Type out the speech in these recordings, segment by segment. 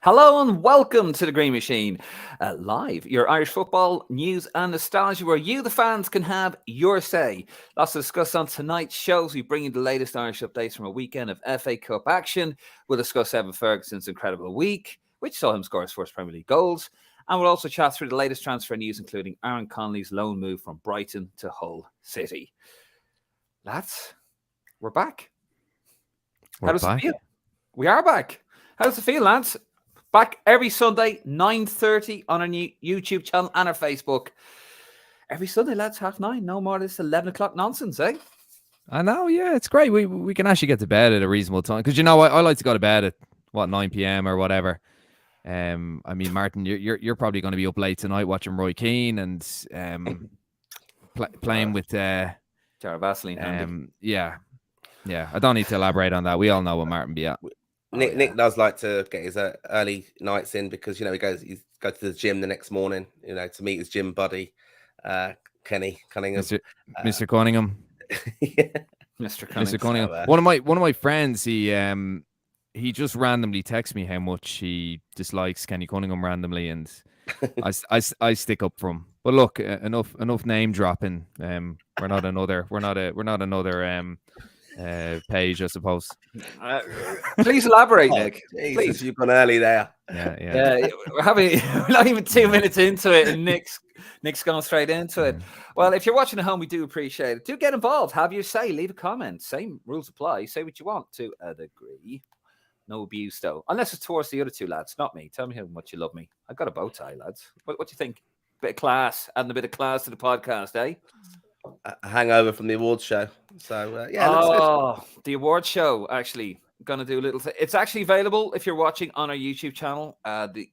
Hello and welcome to the Green Machine live, your Irish football news and nostalgia, where you, the fans, can have your say. Lots to discuss on tonight's shows. We bring you the latest Irish updates from a weekend of FA Cup action. We'll discuss Evan Ferguson's incredible week, which saw him score his first Premier League goals. And we'll also chat through the latest transfer news, including Aaron Connolly's loan move from Brighton to Hull City. Lads, we're back. How does it feel? We are back. How does it feel, lads? Back every Sunday, 9:30 on our new YouTube channel and our Facebook. Every Sunday, lads, 9:30. No more of this 11 o'clock nonsense, eh? I know, yeah, it's great. We can actually get to bed at a reasonable time. Because, you know, I like to go to bed at, 9 p.m. or whatever. I mean, Martin, you're probably going to be up late tonight watching Roy Keane and playing with... Jared Vaseline. Yeah. I don't need to elaborate on that. We all know what Martin be at. Nick does like to get his early nights in because, you know, he goes to the gym the next morning, you know, to meet his gym buddy, Kenny Cunningham. Mr. Cunningham. Yeah. Mr. Cunningham. Mr. Cunningham. So, One of my friends, he just randomly texts me how much he dislikes Kenny Cunningham randomly, and I stick up for him. But look, enough name dropping. We're not another page, I suppose. Please elaborate, Nick. Jesus, Please. you've gone early there. Yeah. We're not even 2 minutes into it, and Nick's gone straight into it. Well, if you're watching at home, we do appreciate it. Do get involved. Have your say. Leave a comment. Same rules apply. Say what you want to a degree. No abuse, though. Unless it's towards the other two lads, not me. Tell me how much you love me. I've got a bow tie, lads. What do you think? Bit of class, adding a bit of class to the podcast, eh? A hangover from the awards show. So, The award show, actually. Going to do a little thing. It's actually available if you're watching on our YouTube channel. The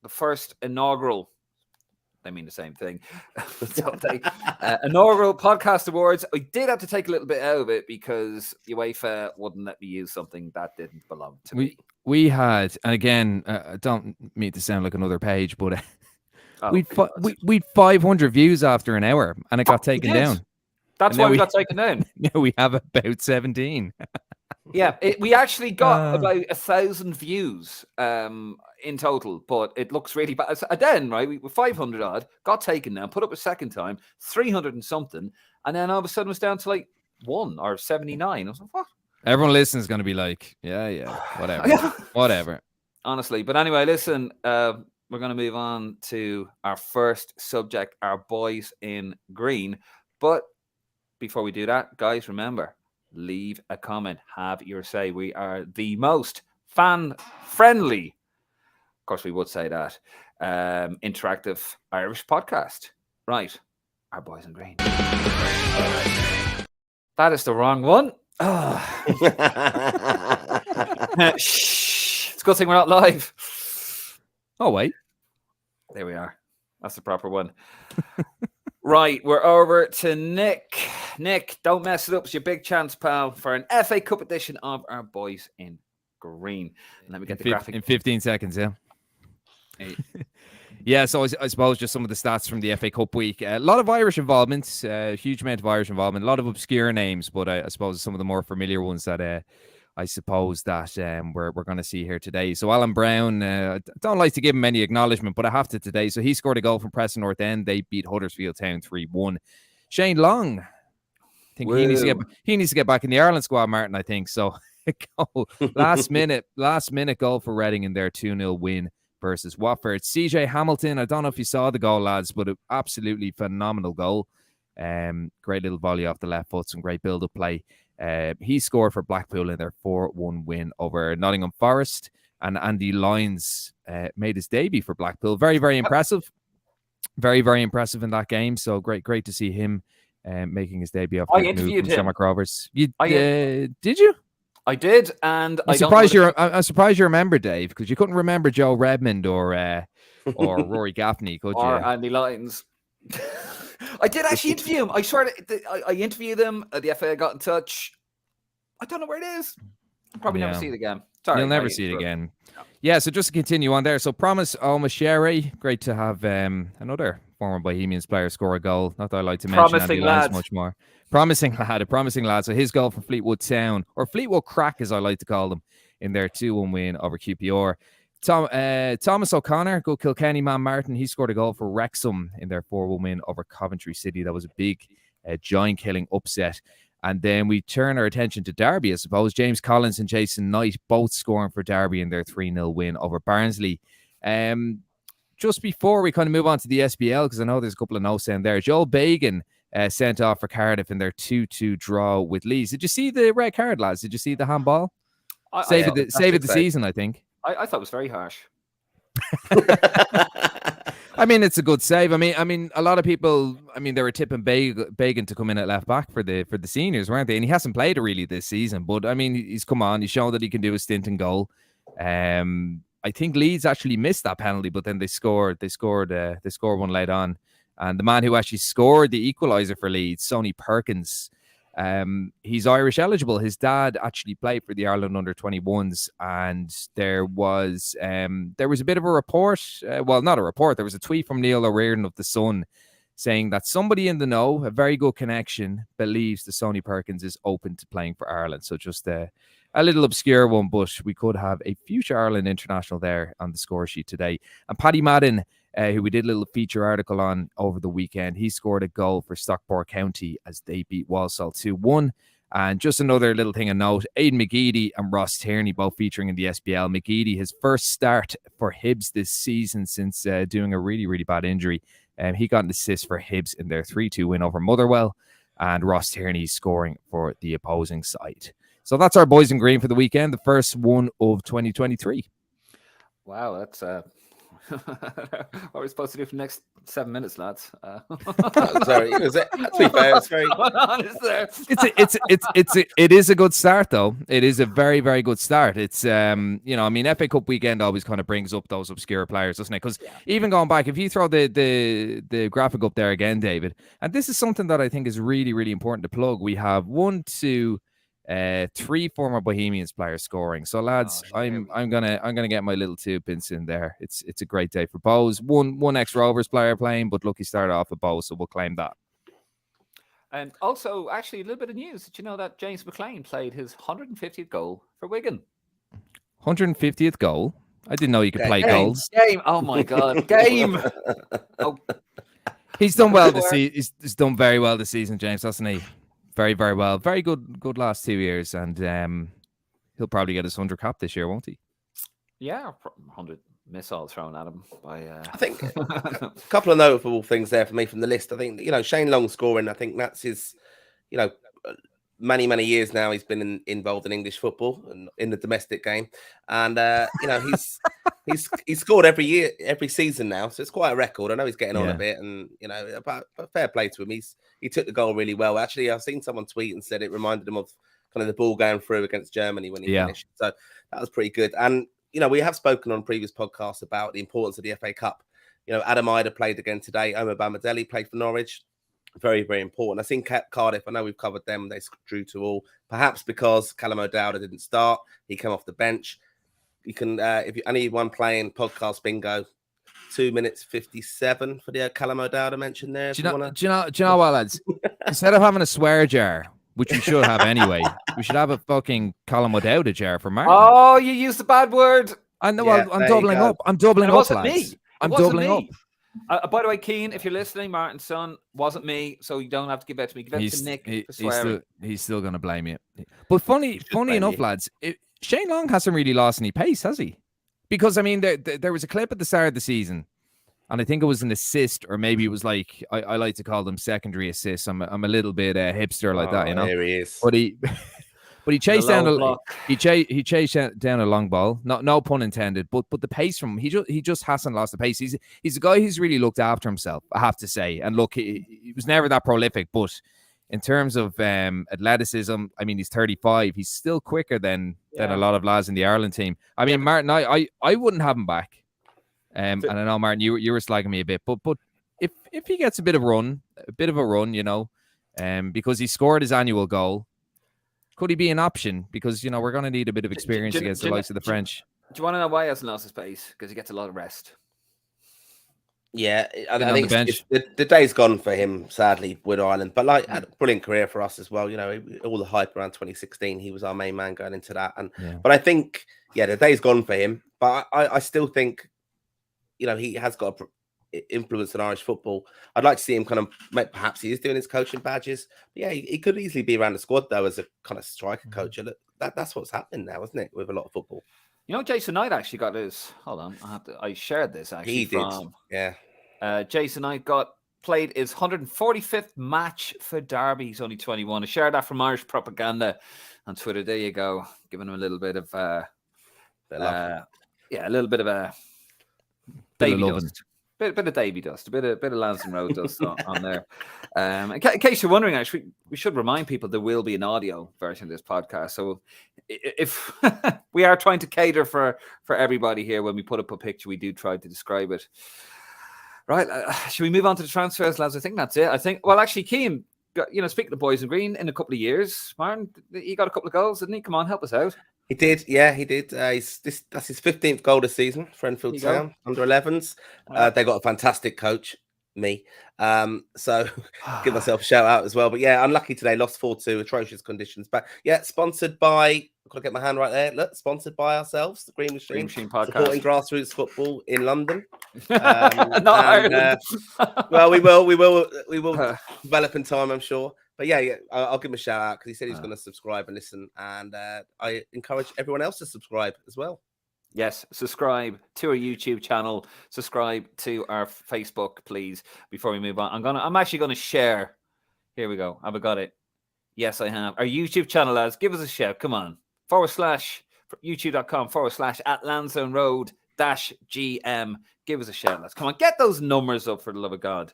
first inaugural, they mean the same thing, don't they? Inaugural podcast awards. I did have to take a little bit out of it because UEFA wouldn't let me use something that didn't belong to me. We had, and again, I don't mean to sound like another page, but we'd 500 views after an hour, and it got taken down. That's why we got taken down. Now we have about 17. Yeah, we actually got about 1,000 views in total, but it looks really bad. Then, right, we were 500 odd, got taken down, put up a second time, 300 and something, and then all of a sudden it was down to like 1 or 79. I was like, what? Everyone listening is going to be like, yeah, whatever. Honestly, but anyway, listen, we're going to move on to our first subject, our boys in green. But before we do that, guys, remember, leave a comment. Have your say. We are the most fan-friendly, of course we would say that, interactive Irish podcast. Right. Our boys in green. That is the wrong one. Shh. It's a good thing we're not live. Oh, wait. There we are. That's the proper one. Right, we're over to Nick. Nick, don't mess it up. It's your big chance, pal, for an FA Cup edition of our boys in green. And let me get the graphic. In 15 seconds, yeah. Yeah, so I suppose just some of the stats from the FA Cup week. A lot of Irish involvement, huge amount of Irish involvement, a lot of obscure names, but I suppose some of the more familiar ones that I suppose that we're going to see here today. So Alan Brown, I don't like to give him any acknowledgement, but I have to today. So he scored a goal from Preston North End. They beat Huddersfield Town 3-1. Shane Long, I think he needs to get back in the Ireland squad, Martin, I think. So last minute goal for Reading in their 2-0 win versus Watford. CJ Hamilton, I don't know if you saw the goal, lads, but an absolutely phenomenal goal. Great little volley off the left foot, some great build-up play. He scored for Blackpool in their 4-1 win over Nottingham Forest, and Andy Lyons made his debut for Blackpool. Very, very impressive. Very, very impressive in that game. So great to see him making his debut after I interviewed him. Shamrock Rovers. Did you? I did, and I'm surprised you remember, Dave, because you couldn't remember Joe Redmond or Rory Gaffney, could you? Or Andy Lyons. I did actually interview him. I swear, I interviewed him. The FA got in touch. I don't know where it is. Probably never see it again. Sorry, you'll never see it again. Yeah, so just to continue on there. So Promise Almashere, great to have another former Bohemians player score a goal. Not that I like to mention Andy Lyons much more. Promising lad. So his goal for Fleetwood Town, or Fleetwood Crack as I like to call them, in their 2-1 win over QPR. Thomas O'Connor, good Kilkenny man. Martin, he scored a goal for Wrexham in their 4-1 win over Coventry City. That was a big giant-killing upset. And then we turn our attention to Derby, I suppose. James Collins and Jason Knight both scoring for Derby in their 3-0 win over Barnsley. Just before we kind of move on to the SBL, because I know there's a couple of notes in there, Joel Bagan sent off for Cardiff in their 2-2 draw with Leeds. Did you see the red card, lads? Did you see the handball? Save it the season, I think. I thought it was very harsh. I mean, it's a good save. I mean, a lot of people. I mean, they were tipping Bagan to come in at left back for the seniors, weren't they? And he hasn't played really this season. But I mean, he's come on. He's shown that he can do a stint in goal. I think Leeds actually missed that penalty, but then they scored. They scored one late on. And the man who actually scored the equaliser for Leeds, Sonny Perkins, he's Irish eligible. His dad actually played for the Ireland under-21s, and there was a bit of a report. Well, not a report. There was a tweet from Neil O'Riordan of The Sun saying that somebody in the know, a very good connection, believes that Sonny Perkins is open to playing for Ireland. So just a little obscure one, but we could have a future Ireland international there on the score sheet today. And Paddy Madden, who we did a little feature article on over the weekend, he scored a goal for Stockport County as they beat Walsall 2-1. And just another little thing of note, Aidan McGeady and Ross Tierney both featuring in the SBL. McGeady, his first start for Hibs this season since doing a really, really bad injury. He got an assist for Hibs in their 3-2 win over Motherwell. And Ross Tierney scoring for the opposing side. So that's our boys in green for the weekend, the first one of 2023. Wow, that's what are we supposed to do for the next 7 minutes, lads? Sorry, to be fair, it's very. It is a good start, though. It is a very, very good start. It's I mean, FA Cup weekend always kind of brings up those obscure players, doesn't it? Because even going back, if you throw the graphic up there again, David, and this is something that I think is really, really important to plug. We have 1, 2, 3 former Bohemians players scoring. So lads, I'm gonna get my little 2 pence in there. It's a great day for Bows. One ex-Rovers player playing, but look, he started off at Bows, so we'll claim that. And also, actually, a little bit of news. Did you know that James McLean played his 150th goal for Wigan? 150th goal? I didn't know you could play goals. Game! Oh my God! Game! Oh. He's done well this season. He's done very well this season, James, hasn't he? Very, very well. Very good last 2 years. And he'll probably get his 100 cap this year, won't he? Yeah, 100 missiles thrown at him by... I think a couple of notable things there for me from the list. I think, Shane Long scoring, I think that's his, many, many years now he's been involved in English football and in the domestic game. And, he's scored every year, every season now. So it's quite a record. I know he's getting on a bit and, but fair play to him. He took the goal really well. Actually, I've seen someone tweet and said it reminded him of kind of the ball going through against Germany when he finished. So that was pretty good. And, we have spoken on previous podcasts about the importance of the FA Cup. Adam Ida played again today. Omar Bamadeli played for Norwich. Very, very important. I've seen Cardiff. I know we've covered them. They drew 2-2, perhaps because Callum O'Dowda didn't start. He came off the bench. You can, if you anyone playing podcast bingo, 2 minutes 57 for the Callum O'Dowda mentioned there. Do you know what, lads? Instead of having a swear jar, which we should have anyway, we should have a fucking Callum O'Dowda jar for Martin. Oh, you used the bad word. I know. Yeah, I'm doubling up. I'm doubling up, lads. I'm doubling up. By the way, Keane, if you're listening, Martin's son wasn't me, so you don't have to give it to me. Give it to Nick for swearing. He's still going to blame you. But funny enough, lads, Shane Long hasn't really lost any pace, has he? Because, I mean, there was a clip at the start of the season, and I think it was an assist, or maybe it was like, I like to call them secondary assists. I'm a little bit hipster like that, There he is. But he chased down he chased down a long ball. No pun intended. But the pace from him, he just hasn't lost the pace. He's a guy who's really looked after himself, I have to say. And look, he was never that prolific, but in terms of athleticism, I mean, he's 35. He's still quicker than a lot of lads in the Ireland team. I mean, Martin, I wouldn't have him back. And I know, Martin, you were slagging me a bit, but if he gets a bit of a run, because he scored his annual goal, could he be an option? Because, we're going to need a bit of experience against the likes of the French. Do you want to know why he hasn't lost his pace? Because he gets a lot of rest. Yeah, I on think the bench. the day's gone for him, sadly, with Ireland. But like, had a brilliant career for us as well. You know, all the hype around 2016, he was our main man going into that. But I think, yeah, the day's gone for him. But I still think, you know, he has got influence in Irish football. I'd like to see him kind of, perhaps he is doing his coaching badges. But yeah, he could easily be around the squad though as a kind of striker coach. And that's what's happening now, isn't it, with a lot of football? You know, Jason Knight actually got his. Hold on, I shared this actually. He did, yeah. Jason Knight played his 145th match for Derby. He's only 21. I shared that from Irish Propaganda on Twitter. There you go, giving him a little bit of a little bit of a Davy dust. Bit of Davy dust, a bit of Lansdowne Road dust on there. In case you're wondering, actually, we should remind people there will be an audio version of this podcast. So if we are trying to cater for everybody here when we put up a picture, we do try to describe it. Right, should we move on to the transfers, lads? I think that's it. Well, actually, Keane, speaking of boys in green, in a couple of years, Martin, he got a couple of goals, didn't he? Come on, help us out. He did, yeah, he did. That's his 15th goal this season for Enfield Town, under 11s. They got a fantastic coach, me. So give myself a shout out as well. But yeah, unlucky today, lost 4-2, atrocious conditions. But yeah, sponsored by, I've got to get my hand right there. Look, sponsored by ourselves, the Green Machine podcast, supporting grassroots football in London. Not Ireland. Well, we will develop in time, I'm sure. But yeah, I'll give him a shout out because he said he was going to subscribe and listen. And I encourage everyone else to subscribe as well. Yes, subscribe to our YouTube channel. Subscribe to our Facebook, please. Before we move on, I'm actually going to share. Here we go. Have I got it? Yes, I have. Our YouTube channel, lads. Give us a shout. Come on. /youtube.com/@Lansdowne Road -GM. Give us a shout, lads. Come on, get those numbers up for the love of God,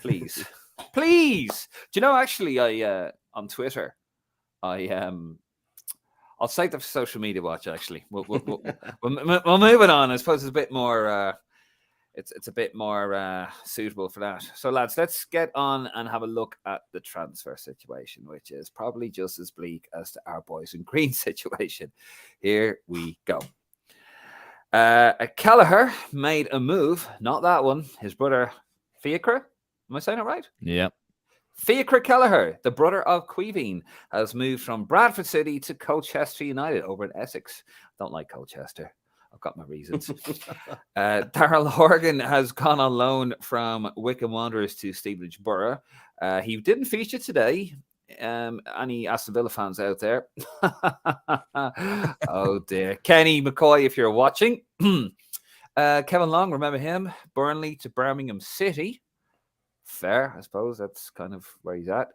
please. Please. Do you know, actually, I on Twitter, I'll cite the social media watch. Actually, we'll move it on. I suppose it's a bit more. It's a bit more suitable for that. So, lads, let's get on and have a look at the transfer situation, which is probably just as bleak as the our boys in green situation. Here we go. Kelleher made a move. Not that one. His brother, Fiacre. Am I saying it right? Yeah. Fiacre Kelleher, the brother of Queeveen, has moved from Bradford City to Colchester United over in Essex. Don't like Colchester. I've got my reasons. Darrell Horgan has gone on loan from Wycombe Wanderers to Stevenage Borough. He didn't feature today. Any Aston Villa fans out there? Oh dear. Kenny McCoy, if you're watching. Kevin Long, remember him? Burnley to Birmingham City. Fair, I suppose. That's kind of where he's at.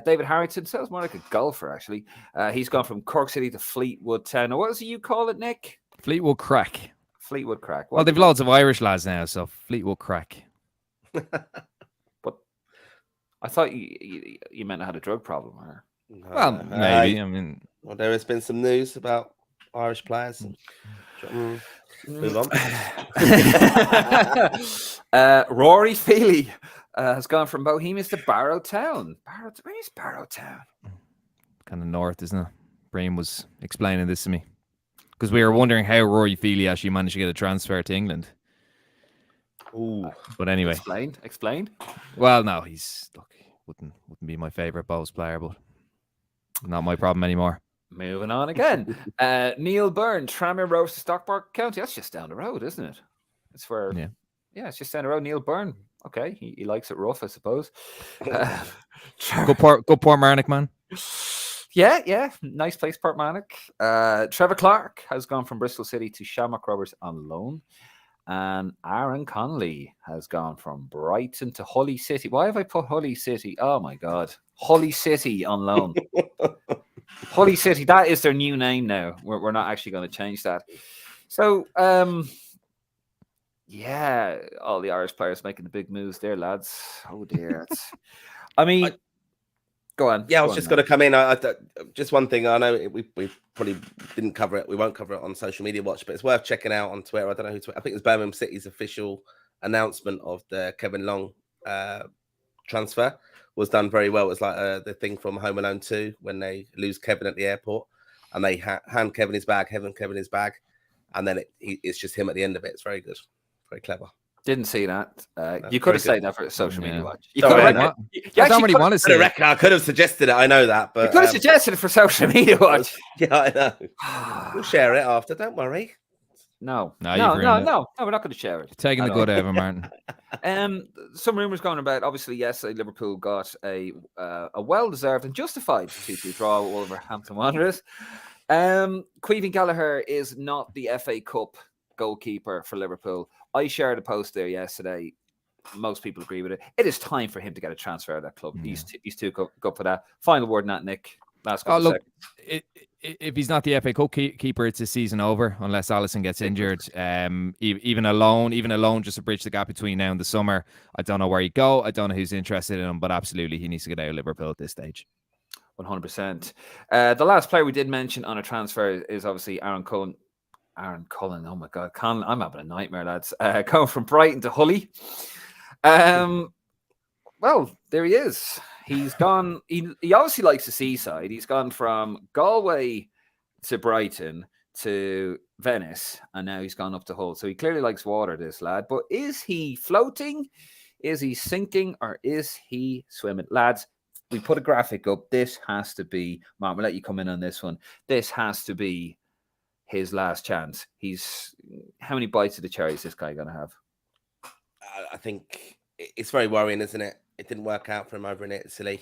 David Harrington sounds more like a golfer, actually. He's gone from Cork City to Fleetwood Town. Now, what do you call it, Nick? Fleetwood Crack. Fleetwood Crack. Well, they've loads of Irish lads now, so Fleetwood Crack. But I thought you meant I had a drug problem. Or... Well, maybe. I mean, well, there has been some news about Irish players. Move on. Rory Feely has gone from Bohemians to Barrowtown. Where's Barrowtown? Kind of north, isn't it? Breen was explaining this to me because we were wondering how Rory Feely actually managed to get a transfer to England. Ooh, but anyway, explained. Well, no, wouldn't be my favorite Bows player, but not my problem anymore. Moving on again. Neil Byrne, Tranmere Road to Stockport County. That's just down the road, isn't it? It's where. Yeah, it's just down the road. Neil Byrne. Okay, he likes it rough, I suppose. Good Portmarnock, man. Yeah. Nice place, Portmarnock. Trevor Clark has gone from Bristol City to Shamrock Rovers on loan. And Aaron Connolly has gone from Brighton to Hull City. Why have I put Hull City? Oh, my God. Hull City on loan. Hull City, that is their new name now. We're not actually going to change that. So, yeah, all the Irish players making the big moves there, lads. Oh, dear. I mean... Go on. Yeah, I was just going to come in. Just one thing. I know we probably didn't cover it. We won't cover it on Social Media Watch, but it's worth checking out on Twitter. I don't know who. I think it's Birmingham City's official announcement of the Kevin Long transfer was done very well. It was like the thing from Home Alone 2 when they lose Kevin at the airport and they hand Kevin his bag, and then it's just him at the end of it. It's very good, very clever. Didn't see that. You very could have good. said that for a social media Yeah. watch. You Sorry, could I have. don't- You I don't actually really could- want to I see it. reckon I could have suggested it. I know that, You but could have suggested it for social media watch. yeah, I know. We'll share it after. Don't worry. No, No, no, you've no, ruined it. no, no. We're not going to share it. Taking the at good all. out of him, Martin. Some rumours going about. Obviously, yesterday Liverpool got a well-deserved and justified 2-2 draw with Wolverhampton Wanderers. Caoimhín Gallagher is not the FA Cup goalkeeper for Liverpool. I shared a post there yesterday. Most people agree with it. It is time for him to get a transfer of that club. Yeah. He's too good for that. Final word on that, Nick. Last couple of Look, seconds. if he's not the FA Cup keeper, it's his season over unless Alisson gets injured. Even alone, just to bridge the gap between now and the summer. I don't know where he'd go. I don't know who's interested in him, but absolutely he needs to get out of Liverpool at this stage. 100%. The last player we did mention on a transfer is obviously Aaron Cullen. Aaron Cullen, oh my God, I'm having a nightmare, lads. Going from Brighton to Hully. Well, there he is. He's gone. He obviously likes the seaside. He's gone from Galway to Brighton to Venice, and now he's gone up to Hull. So he clearly likes water, this lad. But is he floating? Is he sinking? Or is he swimming? Lads, we put a graphic up. This has to be, Mark, we'll let you come in on this one. This has to be his last chance. How many bites of the cherry is this guy going to have? I think it's very worrying, isn't it? It didn't work out for him over in Italy.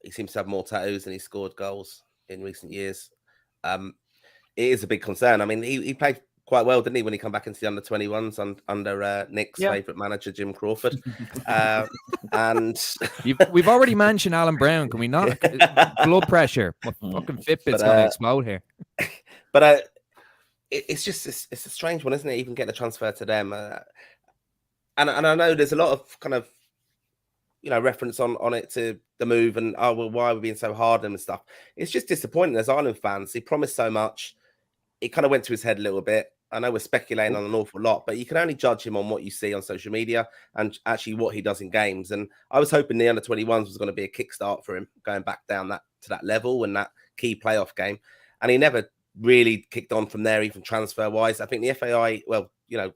He seems to have more tattoos than he scored goals in recent years. It is a big concern. I mean, he played quite well, didn't he, when he come back into the under-21s under Nick's favourite manager, Jim Crawford. And we've already mentioned Alan Brown. Can we not? Blood pressure. My fucking Fitbit's going to explode here. But it's a strange one, isn't it? Even getting a transfer to them. And I know there's a lot of kind of, reference on it to the move and, why are we being so hard on him and stuff. It's just disappointing as Ireland fans. He promised so much. It kind of went to his head a little bit. I know we're speculating on an awful lot, but you can only judge him on what you see on social media and actually what he does in games. And I was hoping the under-21s was going to be a kickstart for him going back down to that level and that key playoff game. And he never really kicked on from there, even transfer-wise. I think the FAI,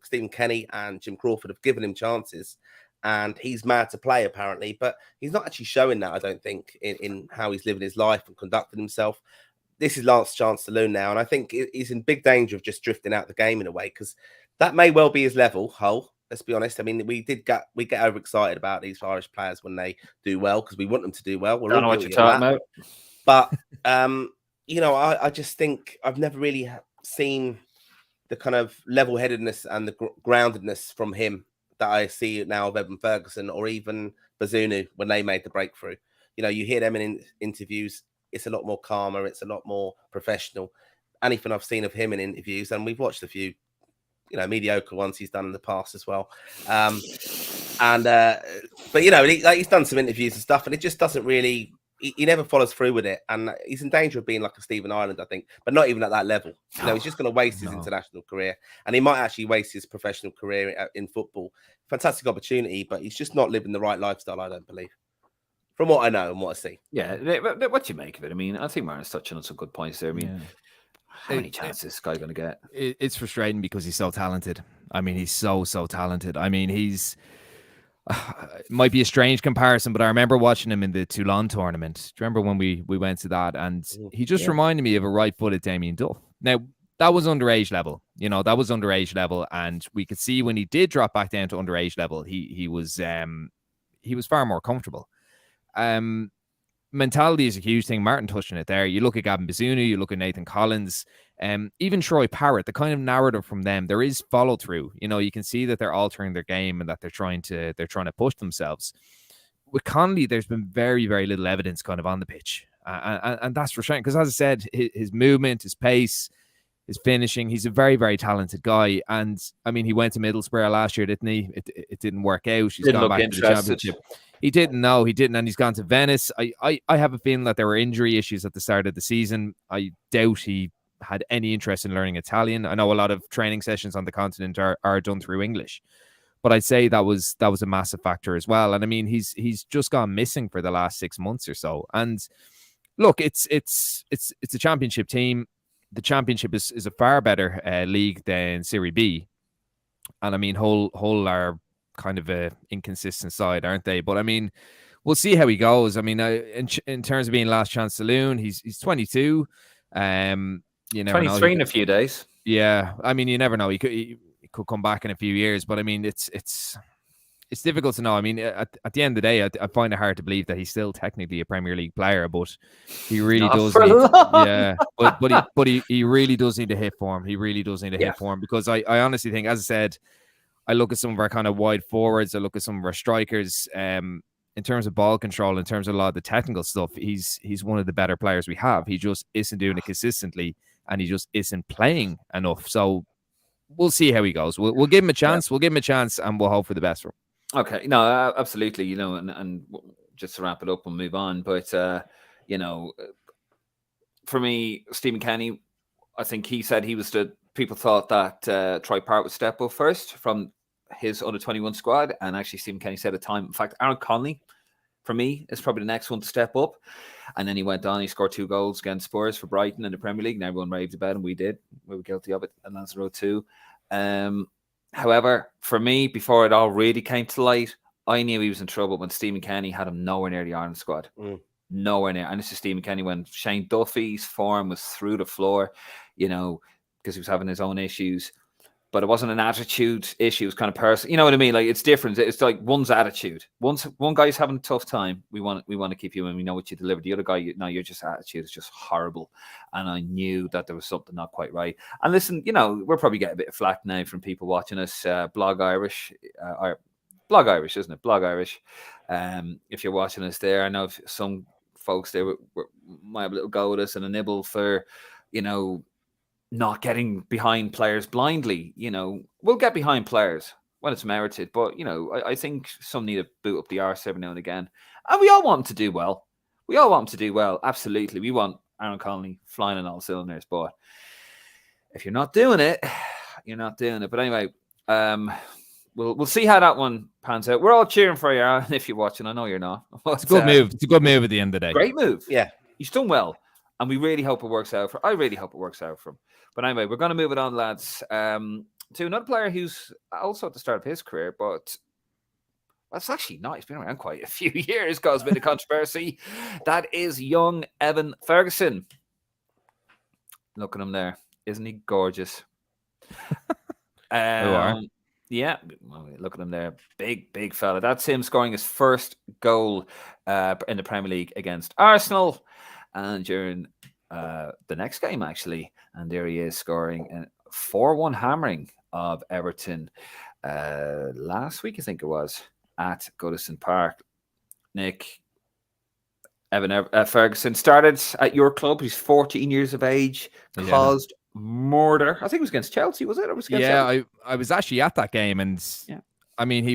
Stephen Kenny and Jim Crawford have given him chances. And he's mad to play, apparently, but he's not actually showing that, I don't think, in how he's living his life and conducting himself. This is last chance saloon now, and I think he's in big danger of just drifting out the game in a way, because that may well be his level, Hull. Let's be honest. I mean, we get overexcited about these Irish players when they do well, because we want them to do well. We're don't know what you're talking about. But, I just think I've never really seen the kind of level-headedness and the groundedness from him that I see now of Evan Ferguson or even Bazunu when they made the breakthrough. You hear them in interviews, it's a lot more calmer, it's a lot more professional. Anything I've seen of him in interviews, and we've watched a few, mediocre ones he's done in the past as well. But he's done some interviews and stuff, and it just doesn't really, he never follows through with it. And he's in danger of being like a Stephen Ireland, I think, but not even at that level. He's just going to waste his international career, and he might actually waste his professional career in football. Fantastic opportunity, but he's just not living the right lifestyle, I don't believe, from what I know and what I see. Yeah, what do you make of it? I mean, I think Martin's touching on some good points there. I mean, how many chances is this guy going to get? It's frustrating because he's so talented. I mean, he's so talented. I mean, he's... it might be a strange comparison, but I remember watching him in the Toulon tournament. Do you remember when we went to that? And he just reminded me of a right-footed Damien Duff. Now, that was underage level. And we could see when he did drop back down to underage level, he was far more comfortable. Mentality is a huge thing. Martin touched on it there. You look at Gavin Bazunu, you look at Nathan Collins, even Troy Parrott, the kind of narrative from them, there is follow through. You can see that they're altering their game and that they're trying to push themselves. With Connolly, there's been very, very little evidence kind of on the pitch. And that's frustrating because, as I said, his movement, his pace, his finishing, he's a very, very talented guy. And I mean, he went to Middlesbrough last year, didn't he? It didn't work out. He's gone back to the Championship. He didn't, and he's gone to Venice. I have a feeling that there were injury issues at the start of the season. I doubt he had any interest in learning Italian. I know a lot of training sessions on the continent are done through English, but I'd say that was a massive factor as well. And I mean, he's just gone missing for the last 6 months or so. And look, it's a Championship team. The Championship is a far better league than Serie B. And I mean, Hull are kind of a inconsistent side, aren't they? But I mean, we'll see how he goes. I mean, in terms of being last chance saloon, he's 22. You never know. 23 in a few days. Yeah, I mean, you never know. He could come back in a few years, but I mean, it's difficult to know. I mean, at the end of the day, I find it hard to believe that he's still technically a Premier League player, but he really does need, yeah, but he really does need to hit form. He really does need to hit form, because I honestly think, as I said, I look at some of our kind of wide forwards, I look at some of our strikers, in terms of ball control, in terms of a lot of the technical stuff, he's one of the better players we have. He just isn't doing it consistently, and he just isn't playing enough. So we'll see how he goes. We'll give him a chance. We'll give him a chance, and we'll hope for the best for him. Okay, no, absolutely. You know, and just to wrap it up and move on, but you know, for me, Stephen Kenny, I think he said he was people thought that Troy Parrott would step up first from his under 21 squad, and actually Stephen Kenny said at the time, in fact, Aaron Connolly, for me, is probably the next one to step up. And then he went on, he scored 2 goals against Spurs for Brighton in the Premier League, and everyone raved about him. We did. We were guilty of it, and that's road too. However, for me, before it all really came to light, I knew he was in trouble when Stephen Kenny had him nowhere near the Ireland squad. Nowhere near. And this is Stephen Kenny when Shane Duffy's form was through the floor, you know, because he was having his own issues. But it wasn't an attitude issue. It was kind of personal. You know what I mean? Like, it's different. It's like one's attitude. One guy's having a tough time. We want to keep you, and we know what you delivered. The other guy, your just attitude is just horrible. And I knew that there was something not quite right. And listen, you know, we're probably getting a bit of flack now from people watching us. Blog Irish, isn't it? Blog Irish. If you're watching us there, I know some folks there might have a little go at us and a nibble for, you know, not getting behind players blindly. You know, we'll get behind players when it's merited, but, you know, I think some need to boot up the arse every now and again. And we all want them to do well. Absolutely. We want Aaron Connolly flying on all cylinders, but if you're not doing it, you're not doing it. But anyway, we'll see how that one pans out. We're all cheering for you, Aaron, if you're watching. I know you're not. It's a good move. It's a good move at the end of the day. Great move. Yeah. He's done well. And we really hope it works out I really hope it works out for him. But anyway, we're going to move it on, lads, to another player who's also at the start of his career, but that's actually not. He's been around quite a few years, caused a bit of controversy. That is young Evan Ferguson. Look at him there. Isn't he gorgeous? Yeah, look at him there. Big fella. That's him scoring his first goal in the Premier League against Arsenal. And during the next game, actually, and there he is scoring a 4-1 hammering of Everton last week, I think it was, at Goodison Park. Nick, Evan Ferguson started at your club. He's 14 years of age, caused murder. I think it was against Chelsea, was it? Or was it against Chelsea? I was actually at that game, and I mean,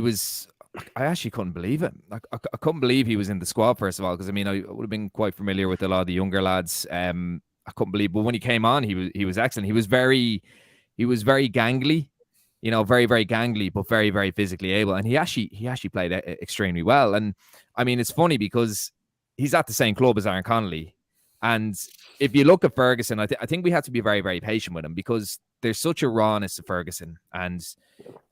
I actually couldn't believe it. I couldn't believe he was in the squad, first of all, because I mean, I would have been quite familiar with a lot of the younger lads. I couldn't believe, but when he came on, he was excellent. He was very gangly, you know, very, very gangly, but very, very physically able. And he actually played extremely well. And I mean, it's funny because he's at the same club as Aaron Connolly. And if you look at Ferguson, I think we have to be very, very patient with him, because there's such a rawness to Ferguson. And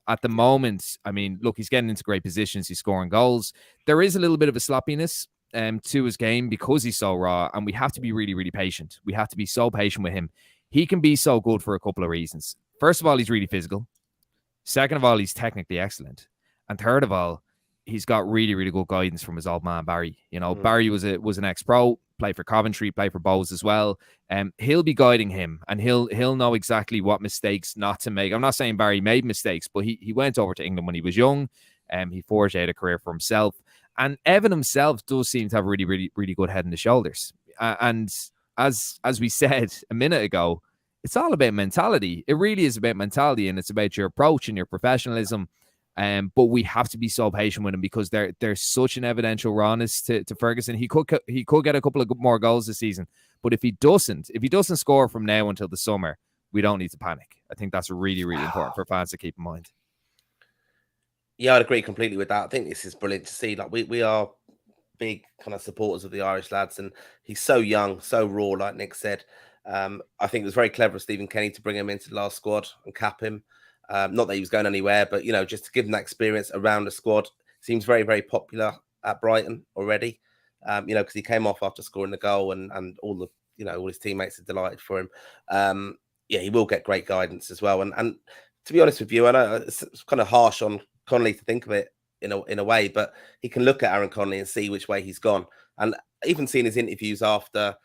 at the moment, I mean, look, he's getting into great positions. He's scoring goals. There is a little bit of a sloppiness to his game because he's so raw, and we have to be really, really patient. We have to be so patient with him. He can be so good for a couple of reasons. First of all, he's really physical. Second of all, he's technically excellent. And third of all, he's got really, really good guidance from his old man, Barry. You know, Barry was an ex-pro, played for Coventry, played for Bowes as well. He'll be guiding him, and he'll know exactly what mistakes not to make. I'm not saying Barry made mistakes, but he went over to England when he was young. He forged out a career for himself. And Evan himself does seem to have really, really, really good head and the shoulders. And as we said a minute ago, it's all about mentality. It really is about mentality, and it's about your approach and your professionalism. But we have to be so patient with him, because there's such an evidential rawness to Ferguson. He could get a couple of more goals this season, but if he doesn't score from now until the summer, we don't need to panic. I think that's really, really important for fans to keep in mind. Yeah, I'd agree completely with that. I think this is brilliant to see. Like we are big kind of supporters of the Irish lads, and he's so young, so raw, like Nick said. I think it was very clever of Stephen Kenny to bring him into the last squad and cap him. Not that he was going anywhere, but just to give him that experience around the squad. Seems very, very popular at Brighton already. Because he came off after scoring the goal, and all the all his teammates are delighted for him. He will get great guidance as well. And to be honest with you, I know it's kind of harsh on Connolly to think of it in a way, but he can look at Aaron Connolly and see which way he's gone. And even seeing his interviews after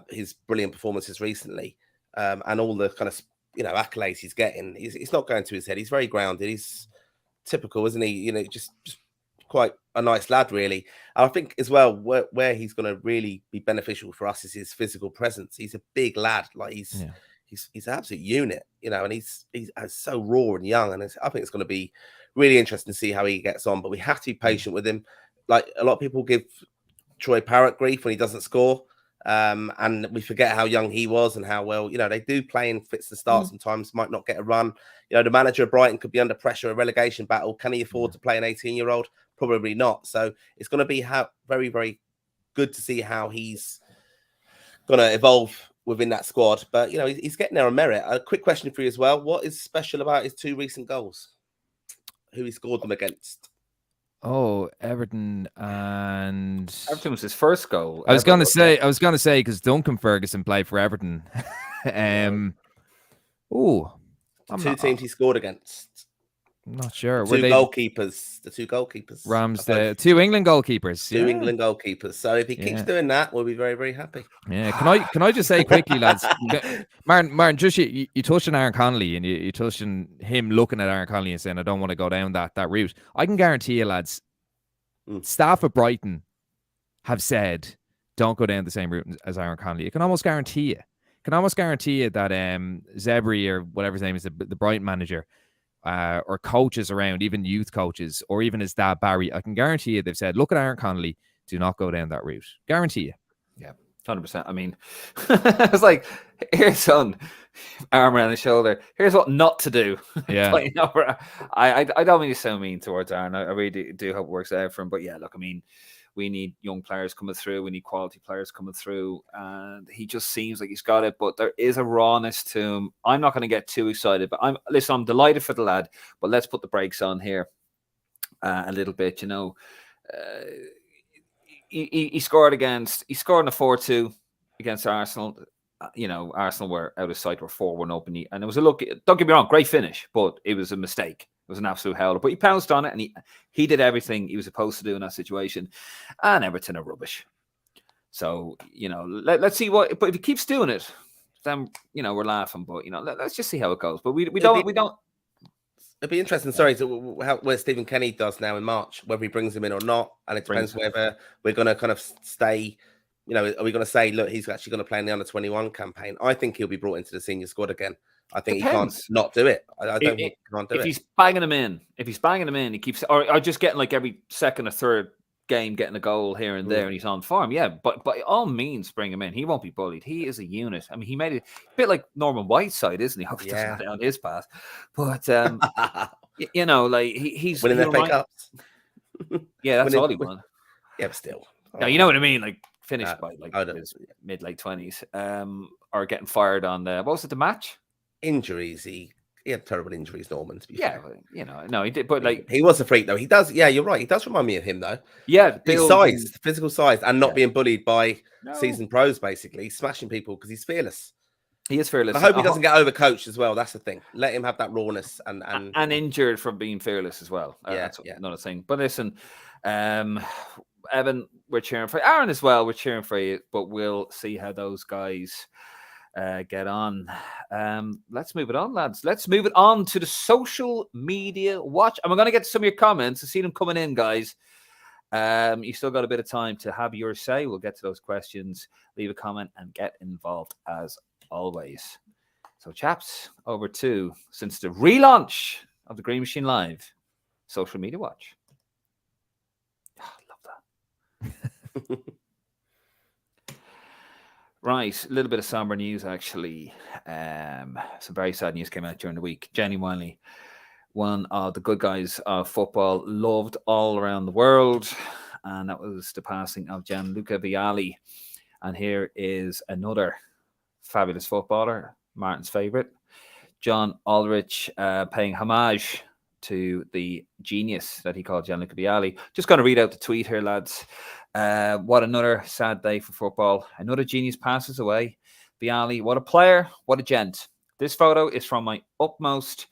his brilliant performances recently, and all the kind of accolades he's getting, it's not going to his head. He's very grounded. He's typical, isn't he? Just quite a nice lad, really. And I think as well where he's going to really be beneficial for us is his physical presence. He's a big lad, like he's an absolute unit, and he's so raw and young, and I think it's going to be really interesting to see how he gets on. But we have to be patient with him. Like a lot of people give Troy Parrott grief when he doesn't score, and we forget how young he was and how well they do play in fits and starts. Sometimes might not get a run. The manager of Brighton could be under pressure, a relegation battle. Can he afford to play an 18-year-old? Probably not. So it's going to be very, very good to see how he's going to evolve within that squad. But he's getting there on merit. A quick question for you as well: what is special about his 2 recent goals? Who he scored them against? Oh, Everton was his first goal. I was going to say because Duncan Ferguson played for Everton. The two teams he scored against. I'm not sure. The two goalkeepers. Rams, the 2 England goalkeepers. Two England goalkeepers. So if he keeps doing that, we'll be very, very happy. Yeah. Can I just say quickly, lads? Martin, just you touched on Aaron Connolly, and you touched on him looking at Aaron Connolly and saying, I don't want to go down that route. I can guarantee you, lads, staff at Brighton have said, don't go down the same route as Aaron Connolly. I can almost guarantee you. That Zebri, or whatever his name is, the Brighton manager, or coaches around, even youth coaches, or even his dad Barry, I can guarantee you they've said, look at Aaron Connolly, do not go down that route. Guarantee you. Yeah, 100%. I mean, it's like, here's son, arm around his shoulder. Here's what not to do. Yeah. I don't mean to sound mean towards Aaron. I really do hope it works out for him. But yeah, look, I mean, we need young players coming through. We need quality players coming through. And he just seems like he's got it. But there is a rawness to him. I'm not going to get too excited. But I'm delighted for the lad. But let's put the brakes on here a little bit. He scored in a 4-2 against Arsenal. Arsenal were out of sight. Were 4-1 up. And it was a look. Don't get me wrong, great finish. But it was a mistake. It was an absolute howler, but he pounced on it, and he did everything he was supposed to do in that situation. And Everton are rubbish. So let's see what. But if he keeps doing it, then we're laughing. But let's just see how it goes. But we don't. It'd be interesting. Sorry, where Stephen Kenny does now in March, whether he brings him in or not, and it depends whether we're going to kind of stay. Are we going to say, look, he's actually going to play in the under-21 campaign? I think he'll be brought into the senior squad again. I think he can't not do it. I don't think he can't do it. If he's banging him in, he keeps, or just getting like every second or third game, getting a goal here and there, and he's on form. Yeah, but by all means, bring him in. He won't be bullied. He is a unit. I mean, he made it a bit like Norman Whiteside, isn't he? Hope he doesn't go down his path. But like he's winning their Cups. Yeah, that's all he won. Yeah, but still. Now you know what I mean. Like finished by like his mid-late 20s, or getting fired on the the match. Injuries. He had terrible injuries, Norman, to be fair. No, he did, but like he was a freak though. He does, you're right. He does remind me of him though. Yeah, his size, physical size, and not being bullied by seasoned pros, basically smashing people because he's fearless. He is fearless. I hope he doesn't get overcoached as well. That's the thing. Let him have that rawness and injured from being fearless as well. That's another thing. But listen, Evan, we're cheering for you. Aaron as well. We're cheering for you, but we'll see how those guys get on. Let's move it on, lads. Let's move it on to the social media watch. And we're going to get to some of your comments. I see them coming in, guys. You still got a bit of time to have your say. We'll get to those questions. Leave a comment and get involved as always. So, chaps, over to, since the relaunch of the Green Machine Live, social media watch. Love that. Right, a little bit of somber news, actually. Some very sad news came out during the week. Jenny Wiley, one of the good guys of football, loved all around the world, and that was the passing of Gianluca Vialli. And here is another fabulous footballer, Martin's favourite, John Aldrich paying homage to the genius that he called Gianluca Vialli. Just going to read out the tweet here, lads. What another sad day for football. Another genius passes away. Vialli, what a player, what a gent. This photo is from my utmost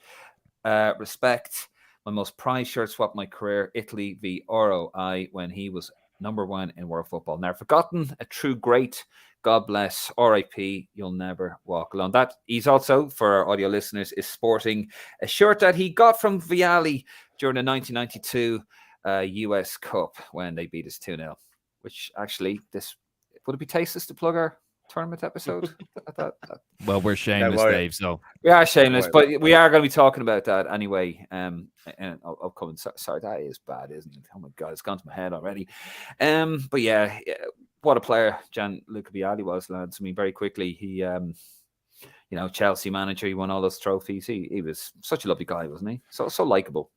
respect. My most prized shirt swap my career, Italy v ROI, when he was #1 in world football. Never forgotten, a true great. God bless, RIP, you'll never walk alone. That he's also, for our audio listeners, is sporting a shirt that he got from Vialli during the 1992 US Cup when they beat us 2-0, which actually, would it be tasteless to plug our tournament episode? Well, we're shameless, Dave, so we are shameless, but we are going to be talking about that anyway. And upcoming. Sorry, that is bad, isn't it? Oh my God, it's gone to my head already. But yeah, what a player Gianluca Vialli was, lads. I mean, very quickly, he, Chelsea manager, he won all those trophies. He was such a lovely guy, wasn't he? So likable.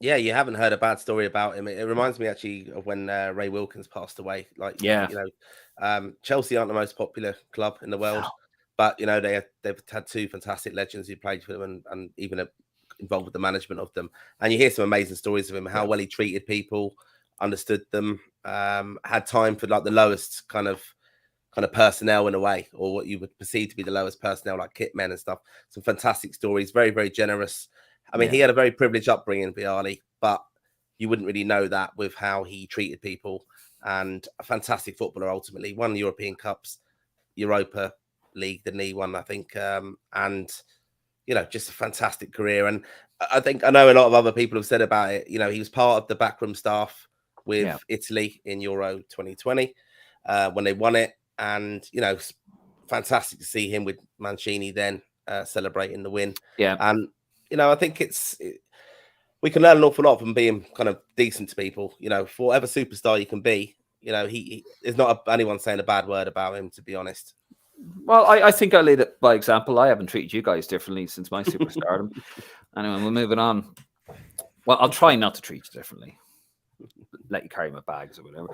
Yeah, you haven't heard a bad story about him. It reminds me actually of when Ray Wilkins passed away. Chelsea aren't the most popular club in the world, but they've had two fantastic legends who played for them and even involved with the management of them. And you hear some amazing stories of him, how well he treated people, understood them, had time for like the lowest kind of personnel in a way, or what you would perceive to be the lowest personnel, like kit men and stuff. Some fantastic stories, very, very generous. I mean, he had a very privileged upbringing, Vialli, but you wouldn't really know that with how he treated people. And a fantastic footballer, ultimately. Won European Cups, Europa League, didn't he? Won, I think. Just a fantastic career. And I know a lot of other people have said about it. He was part of the backroom staff with Italy in Euro 2020 when they won it. And, it's fantastic to see him with Mancini then celebrating the win. Yeah. And, I think we can learn an awful lot from being kind of decent to people. For whatever superstar you can be, he is not anyone saying a bad word about him, to be honest. Well, I think I lead it by example. I haven't treated you guys differently since my superstardom. Anyway, we're moving on. Well, I'll try not to treat you differently. Let you carry my bags or whatever.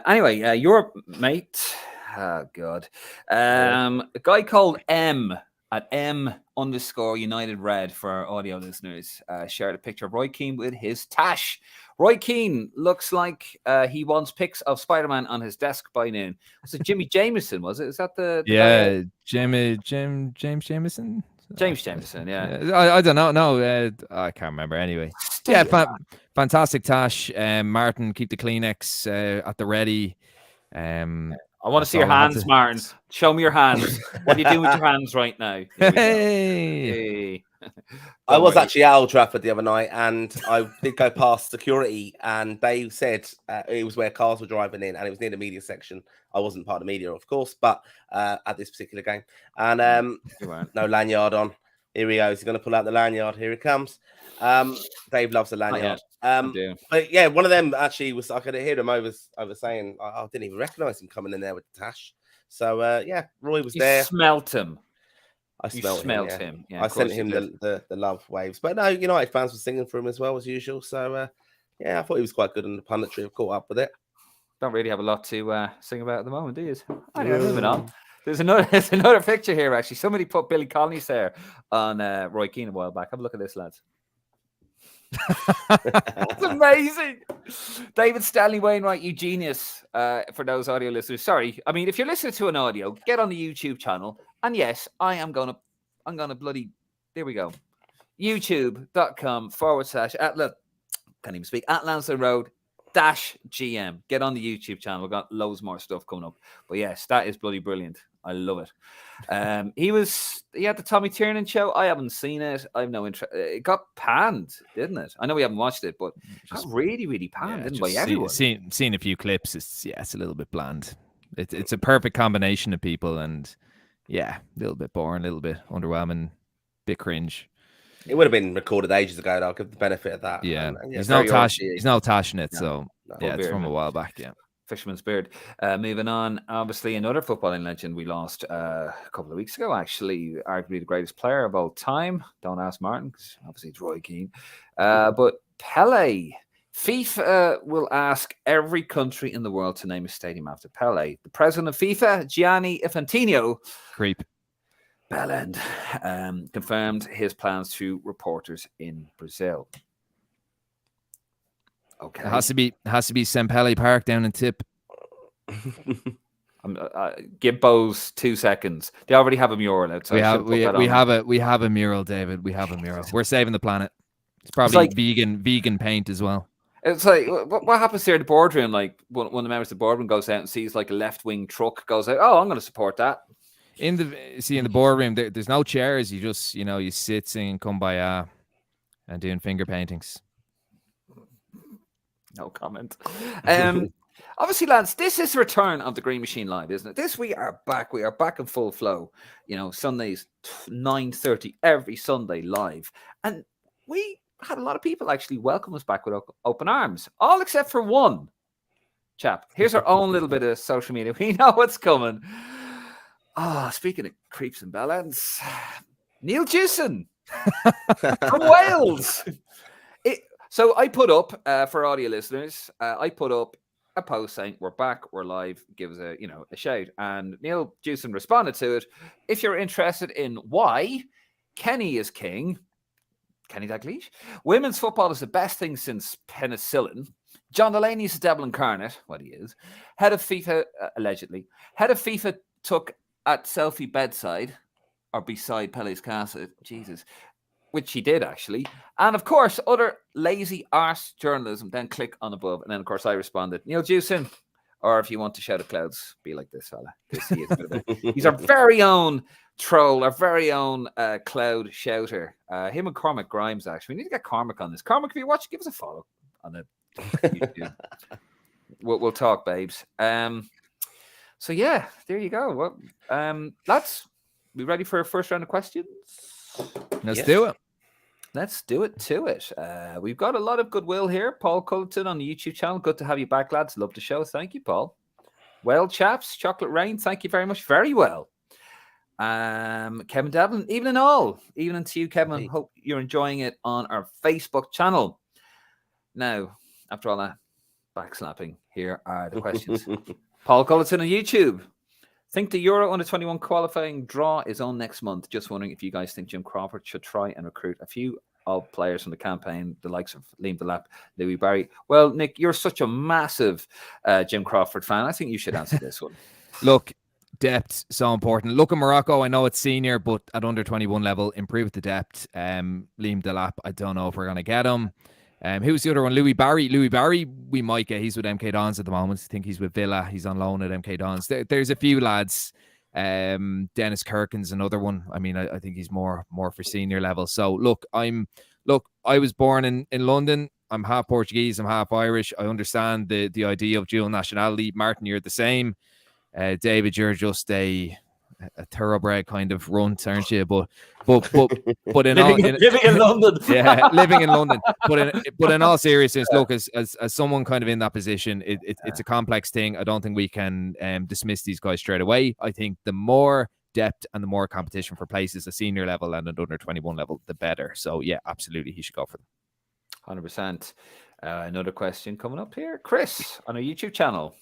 Anyway, your mate, oh God, a guy called M at M_United Red for our audio listeners, shared a picture of Roy Keane with his tash. Roy Keane looks like he wants pics of Spider-Man on his desk by noon. Was it Jimmy Jameson, was it? Is that the guy? James Jameson? James Jameson, yeah. I don't know. No, I can't remember anyway. Fantastic tash. Martin, keep the Kleenex at the ready. I want to see your hands, Martin. Show me your hands. What are you doing with your hands right now? Hey. I was actually at Old Trafford the other night, and I did go past security, and they said it was where cars were driving in, and it was near the media section. I wasn't part of the media, of course, but at this particular game, and no lanyard on. Here he goes. He's going to pull out the lanyard. Here it comes. Dave loves the lanyard. But yeah, one of them actually was. I could hear him over saying, I didn't even recognise him coming in there with the tash. So yeah, Roy was there. Smelt him. I smelled him. Yeah, I sent him the love waves. But no, United fans were singing for him as well as usual. So yeah, I thought he was quite good, and the punditry have caught up with it. Don't really have a lot to sing about at the moment, do you? Anyway, moving on. There's another picture here, actually. Somebody put Billy Connolly's there on Roy Keane a while back. Have a look at this, lads. That's amazing. David Stanley Wainwright, you genius. For those audio listeners, sorry. I mean, if you're listening to an audio, get on the YouTube channel. And yes, I'm gonna bloody. There we go. YouTube.com/ can't even speak. At Lansdowne Road -GM. Get on the YouTube channel. We've got loads more stuff coming up. But yes, that is bloody brilliant. I love it. He had the Tommy Tiernan show. I haven't seen it. I have no interest. It got panned, didn't it? I know we haven't watched it, but it got really, really panned, didn't by everyone. Seen a few clips. It's a little bit bland. It's a perfect combination of people, and yeah, a little bit boring, a little bit underwhelming, bit cringe. It would have been recorded ages ago. I'll give the benefit of that. Yeah, he's not tashing it. So yeah, it's from a while back. Yeah. Fisherman's beard. Moving on, obviously another footballing legend we lost a couple of weeks ago, actually arguably the greatest player of all time. Don't ask Martin, because obviously it's Roy Keane. But Pele. FIFA will ask every country in the world to name a stadium after Pele. The president of FIFA, Gianni Infantino. Creep. Bellend confirmed his plans to reporters in Brazil. Okay. It has to be Sempele Park down in Tip. Give Bose 2 seconds. They already have a mural outside. We have a mural, David. We have a mural. We're saving the planet. It's probably vegan paint as well. It's like, what happens here in the boardroom? Like one of the members of the boardroom goes out and sees like a left-wing truck, goes out, oh, I'm going to support that. In the boardroom, there's no chairs. You just, you sit, singing Kumbaya and doing finger paintings. No comment. Obviously, lads, this is the return of the Green Machine Live, isn't it? We are back. We are back in full flow. Sundays, 9:30 every Sunday live. And we had a lot of people actually welcome us back with open arms, all except for one chap. Here's our own little bit of social media. We know what's coming. Speaking of creeps and bellends, Neil Jewson from Wales. So I put up, for audio listeners, I put up a post saying, we're back, we're live, give us a shout. And Neil Jewson responded to it. If you're interested in why Kenny is king, Kenny Dalglish, women's football is the best thing since penicillin. John Delaney is the devil incarnate, what he is. Head of FIFA, allegedly. Head of FIFA took at selfie bedside, or beside Pele's castle, Jesus, which he did actually. And of course, other lazy arse journalism, then click on above. And then of course I responded, Neil Jewson, or if you want to shout at clouds, be like this fella. He's our very own troll, our very own cloud shouter. Him and Cormac Grimes, actually. We need to get Cormac on this. Cormac, if you watch, give us a follow on it. We'll talk, babes. So yeah, there you go. Well, lads, we ready for a first round of questions? Let's do it. Let's do it to it. We've got a lot of goodwill here. Paul Culleton on the YouTube channel. Good to have you back, lads. Love the show. Thank you, Paul. Well, chaps, Chocolate Rain, thank you very much. Very well. Kevin Devlin, evening all. Evening to you, Kevin. Hope you're enjoying it on our Facebook channel. Now, after all that backslapping, here are the questions. Paul Culleton on YouTube. Think the Euro Under-21 qualifying draw is on next month. Just wondering if you guys think Jim Crawford should try and recruit a few old players from the campaign, the likes of Liam Delap, Louis Barry. Well, Nick, you're such a massive Jim Crawford fan. I think you should answer this one. Look, depth, so important. Look at Morocco. I know it's senior, but at under-21 level, improve the depth. Liam Delap, I don't know if we're going to get him. Who's the other one? Louis Barry. Louis Barry, we might get. He's with MK Dons at the moment. I think he's with Villa. He's on loan at MK Dons. There's a few lads. Dennis Kirkin's another one. I mean, I think he's more for senior level. So look, I was born in London. I'm half Portuguese. I'm half Irish. I understand the idea of dual nationality. Martin, you're the same. David, you're just a thoroughbred kind of runt, aren't you? But in living in London, yeah, living in London. But in all seriousness, look, as someone kind of in that position, it's a complex thing. I don't think we can dismiss these guys straight away. I think the more depth and the more competition for places at senior level and at under 21 level, the better. So yeah, absolutely, he should go for them. 100%. Another question coming up here, Chris on our YouTube channel.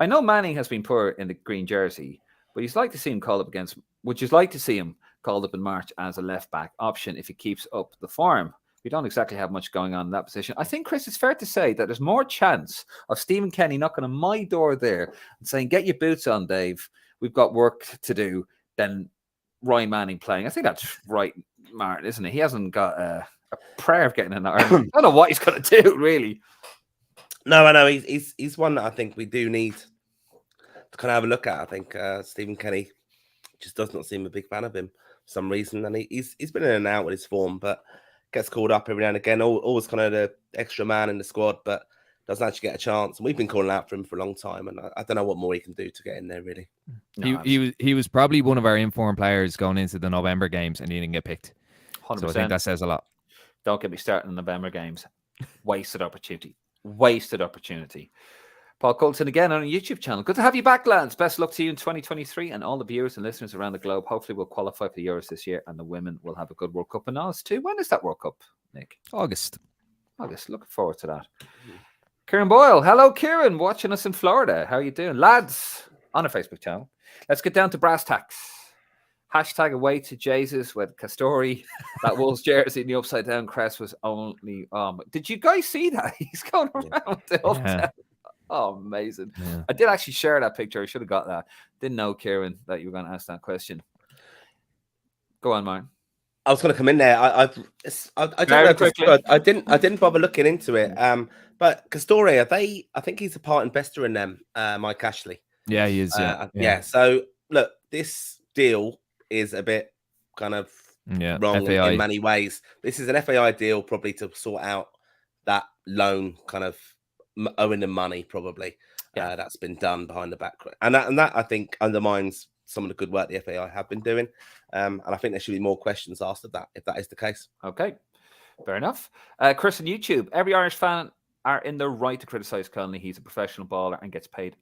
I know Manning has been poor in the green jersey, but would you like to see him called up in March as a left back option if he keeps up the form? We don't exactly have much going on in that position. I think, Chris, it's fair to say that there's more chance of Stephen Kenny knocking on my door there and saying, get your boots on, Dave. We've got work to do, than Ryan Manning playing. I think that's right, Martin, isn't it? He hasn't got a prayer of getting in there. I don't know what he's going to do, really. No, I know. He's one that I think we do need to kind of have a look at. I think Stephen Kenny just does not seem a big fan of him for some reason. And he's been in and out with his form, but gets called up every now and again. Always kind of the extra man in the squad, but doesn't actually get a chance. And we've been calling out for him for a long time. And I don't know what more he can do to get in there, really. No, he was probably one of our informed players going into the November games, and he didn't get picked. 100%. So I think that says a lot. Don't get me started in November games. Wasted opportunity. Wasted opportunity. Paul Colton again on a YouTube channel. Good to have you back, lads. Best luck to you in 2023 and all the viewers and listeners around the globe. Hopefully we'll qualify for the Euros this year and the women will have a good World Cup in Oz too. When is that World Cup, Nick? August. Looking forward to that. Kieran Boyle. Hello, Kieran. Watching us in Florida. How are you doing? Lads, on our Facebook channel. Let's get down to brass tacks. Hashtag away to Jesus with Castori. That Wolves jersey in the upside down crest was only. Did you guys see that? He's going around the upside. Oh, amazing. Yeah. I did actually share that picture. I should have got that. Didn't know, Kieran, that you were going to ask that question. Go on, Martin. I was going to come in there. I don't know. Quickly. I didn't bother looking into it. But Castori, I think he's a part investor in them. Mike Ashley. Yeah, he is. Yeah. So look, this deal is a bit kind of wrong in many ways. This is an FAI deal, probably to sort out that loan, kind of owing them money, probably. That's been done behind the back, and that I think undermines some of the good work the FAI have been doing. And I think there should be more questions asked of that if that is the case. Okay, fair enough. Chris on YouTube, every Irish fan are in the right to criticise Connolly. He's a professional baller and gets paid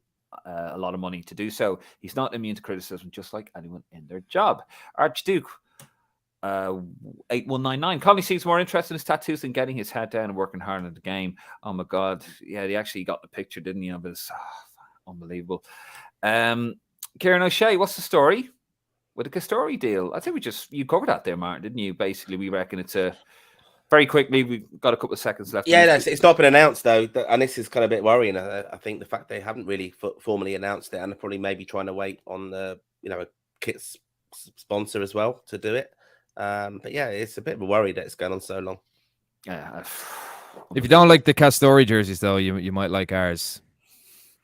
a lot of money to do so. He's not immune to criticism, just like anyone in their job. Archduke 8199. Connolly seems more interested in his tattoos than getting his head down and working hard at the game. Oh my God. Yeah, he actually got the picture, didn't he? Of his unbelievable. Kieran O'Shea, what's the story with the Castori deal? I think you covered that there, Martin, didn't you? Basically, we reckon it's very quickly. We've got a couple of seconds left. Yeah, it's not been announced though, and this is kind of a bit worrying. I think the fact they haven't really formally announced it, and they're probably maybe trying to wait on a kit sponsor as well to do it. But yeah, it's a bit of a worry that it's going on so long. Yeah. If you don't like the Castori jerseys, though, you might like ours.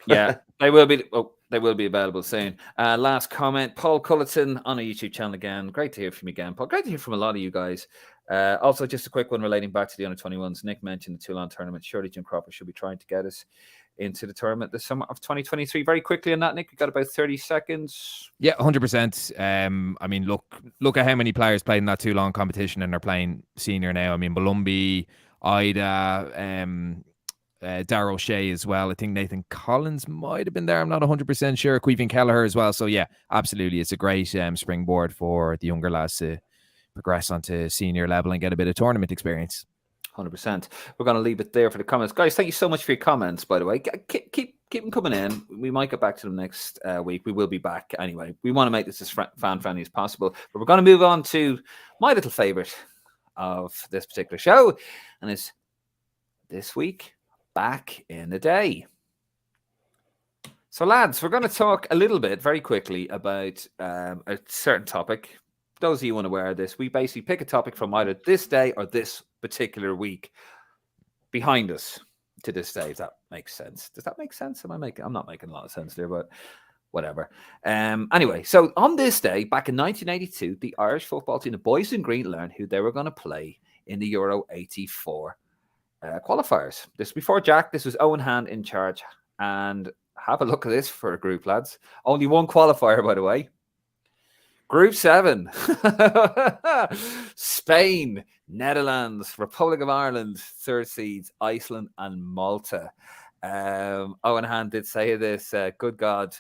Yeah, they will be. They will be available soon. Last comment, Paul Culleton on our YouTube channel again. Great to hear from you again, Paul. Great to hear from a lot of you guys. Also, just a quick one relating back to the under-21s. Nick mentioned the Toulon tournament. Surely Jim Cropper should be trying to get us into the tournament this summer of 2023. Very quickly on that, Nick, we've got about 30 seconds. Yeah, 100%. I mean, look at how many players played in that Toulon competition and are playing senior now. I mean, Balumbi, Ida, Darrell O'Shea as well. I think Nathan Collins might have been there. I'm not 100% sure. Queven Kelleher as well. So yeah, absolutely. It's a great springboard for the younger lads to progress onto senior level and get a bit of tournament experience. 100%. We're going to leave it there for the comments. Guys, thank you so much for your comments, by the way. Keep them coming in. We might get back to them next week. We will be back anyway. We want to make this as fan-friendly as possible. But we're going to move on to my little favourite of this particular show. And it's this week, back in the day. So, lads, we're going to talk a little bit very quickly about a certain topic. Those of you unaware of this, we basically pick a topic from either this day or this particular week behind us to this day, if that makes sense. Does that make sense? I'm not making a lot of sense there, but whatever. Anyway, so on this day, back in 1982, the Irish football team, the boys in green, learned who they were going to play in the Euro 84 qualifiers. This before Jack. This was Owen Hand in charge. And have a look at this for a group, lads. Only one qualifier, by the way. Group 7. Spain, Netherlands, Republic of Ireland, third seeds, Iceland and Malta. Owen Hand did say this, good God,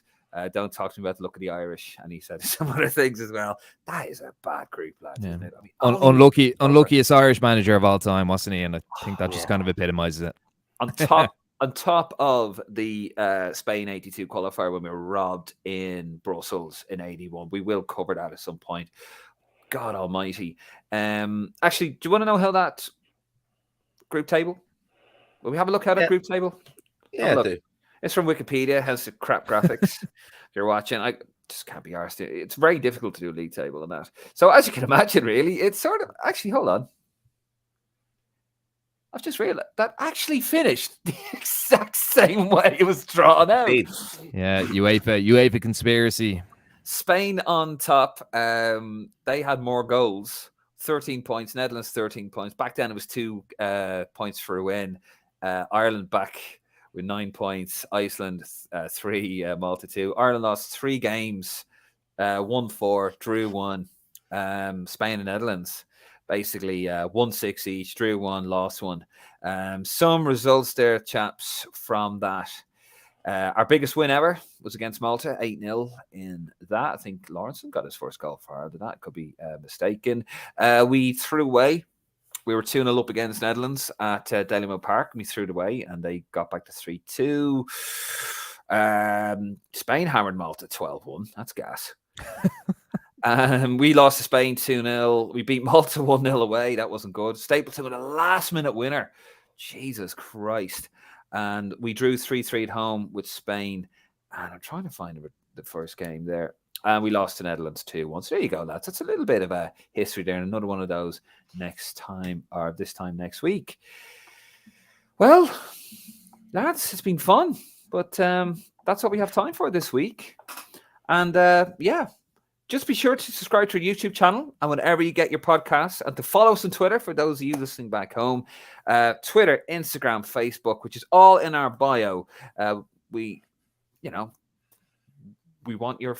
don't talk to me about the look of the Irish. And he said some other things as well. That is a bad group, lads, isn't it? I mean, unluckiest Irish manager of all time, wasn't he? And I think that just kind of epitomizes it. On top of the Spain 82 qualifier when we were robbed in Brussels in 81. We will cover that at some point. God almighty. Actually, do you want to know how that group table? Will we have a look at that group table? Yeah, I do. It's from Wikipedia. It has the crap graphics. If you're watching, I just can't be arsed. It's very difficult to do a league table on that. So as you can imagine, really, it's sort of... Actually, hold on. I've just realized that actually finished the exact same way it was drawn out. Yeah, UEFA conspiracy. Spain on top. They had more goals, 13 points. Netherlands 13 points. Back then it was 2 points for a win. Ireland back with 9 points. Iceland 3, Malta 2. Ireland lost 3 games, 1-4, drew 1. Spain and Netherlands. Basically, 1-6 each, drew 1, lost 1. Some results there, chaps, from that. Our biggest win ever was against Malta, 8-0 in that. I think Lawrenson got his first goal for that. Could be mistaken. We threw away. We were 2-0 up against Netherlands at Dalymount Park. We threw it away, and they got back to 3-2. Spain hammered Malta 12-1. That's gas. We lost to Spain 2-0. We beat Malta 1-0 away. That wasn't good. Stapleton with a last-minute winner. Jesus Christ. And we drew 3-3 at home with Spain. And I'm trying to find the first game there. And we lost to Netherlands 2-1. So there you go, lads. That's a little bit of a history there. And another one of those this time next week. Well, lads, it's been fun. But that's what we have time for this week. And just be sure to subscribe to our YouTube channel and whenever you get your podcasts, and to follow us on Twitter for those of you listening back home. Twitter, Instagram, Facebook, which is all in our bio. We want your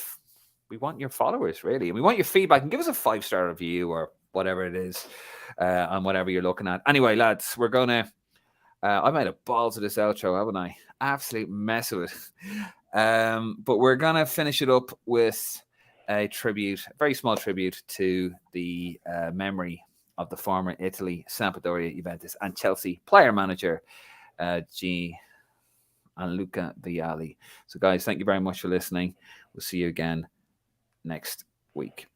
followers, really, and we want your feedback, and give us a 5-star review or whatever it is on whatever you're looking at. Anyway, lads, we're gonna I made a balls of this outro, haven't I? Absolute mess of it. But we're gonna finish it up with a very small tribute to the memory of the former Italy, Sampdoria, Juventus, and Chelsea player manager Gianluca Vialli. So, guys, thank you very much for listening. We'll see you again next week.